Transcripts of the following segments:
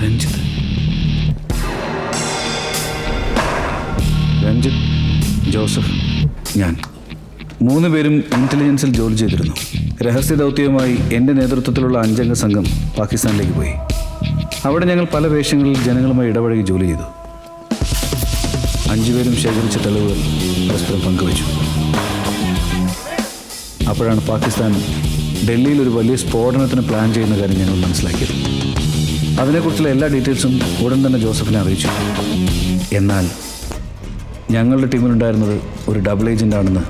Ranjith Joseph ഞാൻ 3 പേരും ഇന്റലിജൻസിൽ ജോലി ചെയ്തിരുന്നു. രഹസ്യ ദൗത്യവുമായി എൻ്റെ നേതൃത്വത്തിലുള്ള 5 അംഗ സംഘം പാകിസ്ഥാനിലേക്ക് പോയി. അവിടെ ഞങ്ങൾ പല വേഷങ്ങളിൽ ജനങ്ങളുമായി ഇടപഴകി ജോലി ചെയ്തു. 5 പേരും ശേഖരിച്ച തെളിവുകൾ പരസ്പരം പങ്കുവച്ചു. അപ്പോഴാണ് പാകിസ്ഥാൻ ഡൽഹിയിൽ ഒരു വലിയ സ്ഫോടനത്തിന് പ്ലാൻ ചെയ്യുന്ന കാര്യം ഞങ്ങൾ മനസ്സിലാക്കിയത്. അതിനെക്കുറിച്ചുള്ള എല്ലാ ഡീറ്റെയിൽസും ഉടൻ തന്നെ ജോസഫിനെ അറിയിച്ചു. എന്നാൽ ഞങ്ങളുടെ ടീമിലുണ്ടായിരുന്നത് ഒരു ഡബിൾ ഏജൻ്റ് ആണെന്ന്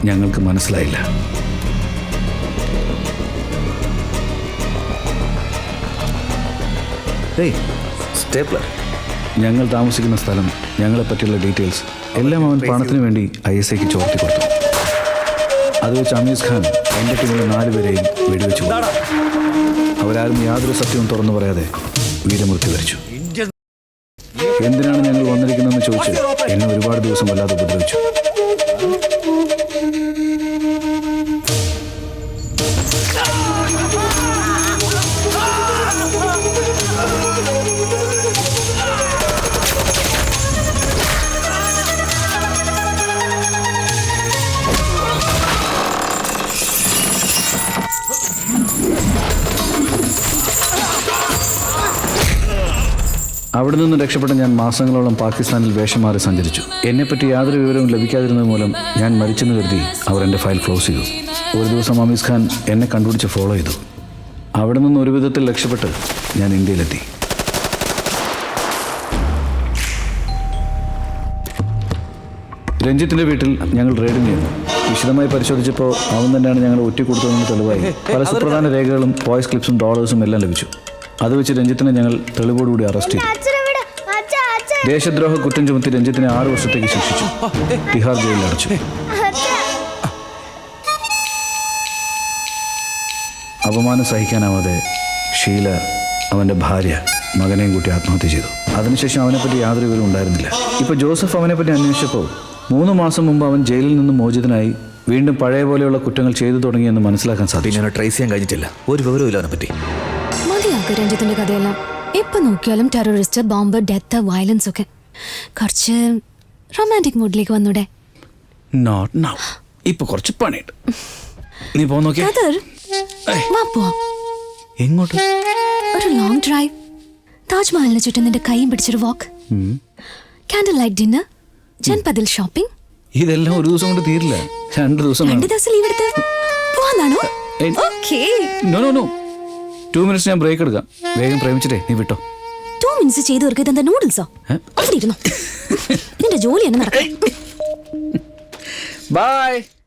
ഞങ്ങൾക്ക് മനസ്സിലായില്ല. ഞങ്ങൾ താമസിക്കുന്ന സ്ഥലം, ഞങ്ങളെപ്പറ്റിയുള്ള ഡീറ്റെയിൽസ് എല്ലാം അവൻ പണത്തിന് വേണ്ടി ISIക്ക് ചോർത്തി കൊടുത്തു. അത് വെച്ച് അമീസ് ഖാൻ എൻ്റെ ടീമിലെ 4 പേരെയും വെടിവെച്ചു. അവരാരും യാതൊരു സത്യവും തുറന്നു പറയാതെ വീരമൃത്യു വരിച്ചു. എന്തിനാണ് ഞങ്ങൾ വന്നിരിക്കുന്നതെന്ന് ചോദിച്ച് എന്നെ ഒരുപാട് ദിവസം വല്ലാതെ ഉപദ്രവിച്ചു. അവിടെ നിന്ന് രക്ഷപ്പെട്ട ഞാൻ മാസങ്ങളോളം പാകിസ്ഥാനിൽ വേഷം മാറി സഞ്ചരിച്ചു. എന്നെപ്പറ്റി യാതൊരു വിവരവും ലഭിക്കാതിരുന്നത് മൂലം ഞാൻ മരിച്ചെന്ന് കരുതി അവർ എൻ്റെ ഫയൽ ക്ലോസ് ചെയ്തു. ഒരു ദിവസം അമീസ് ഖാൻ എന്നെ കണ്ടുപിടിച്ച് ഫോളോ ചെയ്തു. അവിടെ നിന്ന് ഒരു വിധത്തിൽ രക്ഷപ്പെട്ട് ഞാൻ ഇന്ത്യയിലെത്തി. രഞ്ജിത്തിൻ്റെ വീട്ടിൽ ഞങ്ങൾ റെയ്ഡിങ് ചെയ്യുന്നു. വിശദമായി പരിശോധിച്ചപ്പോൾ അവൻ തന്നെയാണ് ഞങ്ങൾ ഒറ്റിക്കൊടുത്തതെന്ന് തെളിവായി പല സുപ്രധാന രേഖകളും വോയിസ് ക്ലിപ്സും ഡോളേഴ്സും എല്ലാം ലഭിച്ചു. അത് വെച്ച് രഞ്ജിത്തിനെ ഞങ്ങൾ തെളിവോടുകൂടി അറസ്റ്റ് ചെയ്തു. ദേശദ്രോഹ കുറ്റം ചുമത്തി രഞ്ജിത്തിനെ 6 വർഷത്തേക്ക് ശിക്ഷിച്ചു. തിഹാർ ജയിലിൽ അടച്ചു. അപമാനം സഹിക്കാനാവാതെ ഷീല അവൻ്റെ ഭാര്യ മകനെയും കൂട്ടി ആത്മഹത്യ ചെയ്തു. അതിനുശേഷം അവനെപ്പറ്റി യാതൊരു വിവരവും ഉണ്ടായിരുന്നില്ല. ഇപ്പോൾ ജോസഫ് അവനെപ്പറ്റി അന്വേഷിച്ചപ്പോൾ 3 മാസം മുമ്പ് അവൻ ജയിലിൽ നിന്ന് മോചിതനായി വീണ്ടും പഴയ പോലെയുള്ള കുറ്റങ്ങൾ ചെയ്തു തുടങ്ങിയെന്ന് മനസ്സിലാക്കാൻ സാധിച്ചു. ഞാൻ ട്രേസ് ചെയ്യാൻ കഴിഞ്ഞിട്ടില്ല. ഒരു വിവരവും അവനെപ്പറ്റി. രഞ്ജിത്തിന്റെ കഥയെല്ലാം എപ്പോ നോക്കിയാലും ടെററിസ്റ്റ്, ബോംബ്, ഡെത്ത്, വയലൻസ് ഒക്കെ. കുറച്ച് റൊമാൻറ്റിക് മൂഡിലേക്ക് വന്നൂടെ? Not now. ഇപ്പൊ കുറച്ച് പണിയുണ്ട്. നീ പോ നോക്കി. എങ്ങോട്ട്? ഒരു ലോങ് ഡ്രൈവ്, താജ്മഹലിന് ചുറ്റും നിന്റെ കൈയും പിടിച്ചൊരു വാക്ക്, കാൻഡിൽ ലൈറ്റ് ഡിന്നർ, ജൻപതിൽ ഷോപ്പിംഗ്. ഇതെല്ലാം ഒരു ദിവസം കൊണ്ട് തീരില്ല. 2 ദിവസം ലീവ് എടുത്ത് പോവാന്നാണോ? നോ നോ നോ, 2 മിനിറ്റ്സ് ഞാൻ ബ്രേക്ക് എടുക്കാം. വേഗം പ്രേമിച്ചിട്ടേ നീ വിട്ടോ. 2 മിനിറ്റ്സ് ചെയ്ത് തീർക്കുക. ഇതെന്താ നൂഡിൽസോ? അവിടെ ഇരുന്നോ, നിന്റെ ജോലി തന്നെ നടക്കാം. ബൈ.